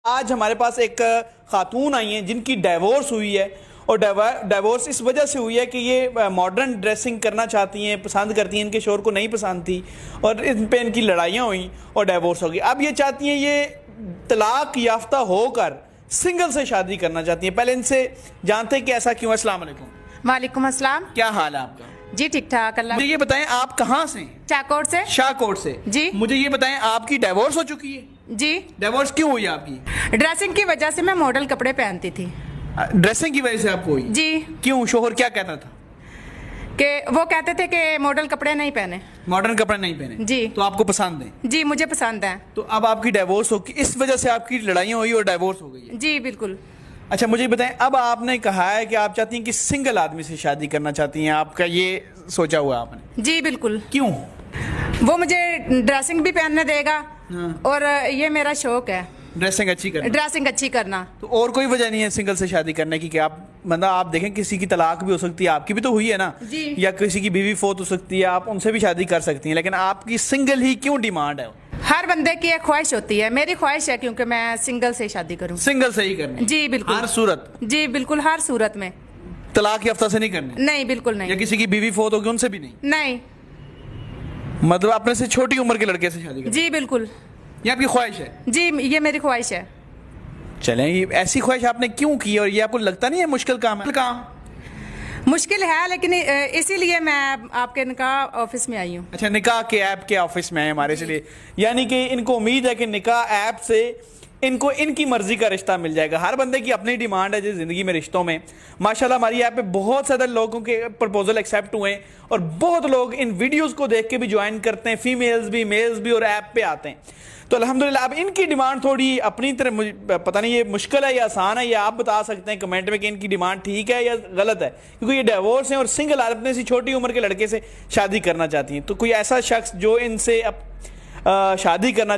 आज हमारे पास एक खातून आई हैं जिनकी डाइवोर्स हुई है और डाइवोर्स इस वजह से हुई है कि ये मॉडर्न ड्रेसिंग करना चाहती हैं, पसंद करती हैं, इनके शोहर को नहीं पसंद थी और इन पे इनकी लड़ाइयाँ हुई और डाइवोर्स हो गई। अब ये चाहती हैं ये तलाक याफ्ता होकर सिंगल से शादी करना चाहती हैं। पहले इनसे जानते हैं कि ऐसा क्यों है। अस्सलाम वालेकुम। वालेकुम अस्सलाम। क्या हाल है आपका? जी ठीक ठाक अल्लाह। मुझे ये बताएं आप कहाँ से? शाहकोट से। शाहकोट से जी। मुझे ये बताएं आपकी डाइवोर्स हो चुकी है? जी। डाइवोर्स क्यों हुई आपकी? ड्रेसिंग की वजह से मैं मॉडल कपड़े पहनती थी। ड्रेसिंग की वजह से आपको हुई? जी। क्यों? शोहर क्या कहता था? कि वो कहते थे कि मॉडल कपड़े नहीं पहने। मॉडर्न कपड़े नहीं पहने? जी। तो आपको पसंद है? जी मुझे पसंद है। तो अब आपकी डाइवोर्स होगी, इस वजह से आपकी लड़ाइयाँ हुई और डाइवोर्स हो गई है? जी बिल्कुल। अच्छा मुझे बताएं, अब आपने कहा है कि आप चाहती हैं कि सिंगल आदमी से शादी करना चाहती हैं, आपका ये सोचा हुआ है आपने? जी बिल्कुल। क्यों? वो मुझे ड्रेसिंग भी पहनने देगा। हाँ। और ये मेरा शौक है ड्रेसिंग अच्छी करना। ड्रेसिंग अच्छी करना। तो और कोई वजह नहीं है सिंगल से शादी करने की कि आप मतलब आप देखें किसी की तलाक भी हो सकती है, आपकी भी तो हुई है ना जी। या किसी की बीवी फोत हो सकती है, आप उनसे भी शादी कर सकती हैं, लेकिन आपकी सिंगल ही क्यों डिमांड है? हर बंदे की एक ख्वाहिश होती है, मेरी ख्वाहिश है क्योंकि मैं सिंगल से शादी करूं। सिंगल से ही करनी? जी बिल्कुल। हर सूरत? जी बिल्कुल हर सूरत में। तलाक याफ्ता से नहीं करनी? नहीं बिल्कुल नहीं। या किसी की बीवी फोत होगी उनसे भी नहीं? नहीं। मतलब अपने से छोटी उम्र के लड़के से शादी करनी? जी बिल्कुल। ये आपकी ख्वाहिश है? जी ये मेरी ख्वाहिश है। चलें, ये ऐसी ख्वाहिश आपने क्यों की और ये आपको लगता नहीं है मुश्किल काम है? काम मुश्किल है लेकिन इसीलिए मैं आपके निकाह ऑफिस में आई हूँ। अच्छा, निकाह के ऐप के ऑफिस में है हमारे से लिए, यानी कि इनको उम्मीद है कि निकाह ऐप से इनको इनकी मर्जी का रिश्ता मिल जाएगा। हर बंदे की अपनी डिमांड है जिंदगी में रिश्तों में। माशाल्लाह हमारी ऐप पे बहुत ज़्यादा लोगों के प्रपोजल एक्सेप्ट हुए और बहुत लोग इन वीडियोस को देख के भी ज्वाइन करते हैं, फीमेल्स भी मेल्स भी, और ऐप पे आते हैं। तो अल्हम्दुलिल्लाह अब इनकी डिमांड थोड़ी अपनी तरह, मुझे पता नहीं ये मुश्किल है या आसान है, या आप बता सकते हैं कमेंट में कि इनकी डिमांड ठीक है या गलत है, क्योंकि ये डाइवोर्स है और सिंगल अपने से छोटी उम्र के लड़के से शादी करना चाहती हैं। तो कोई ऐसा शख्स जो इनसे शादी करना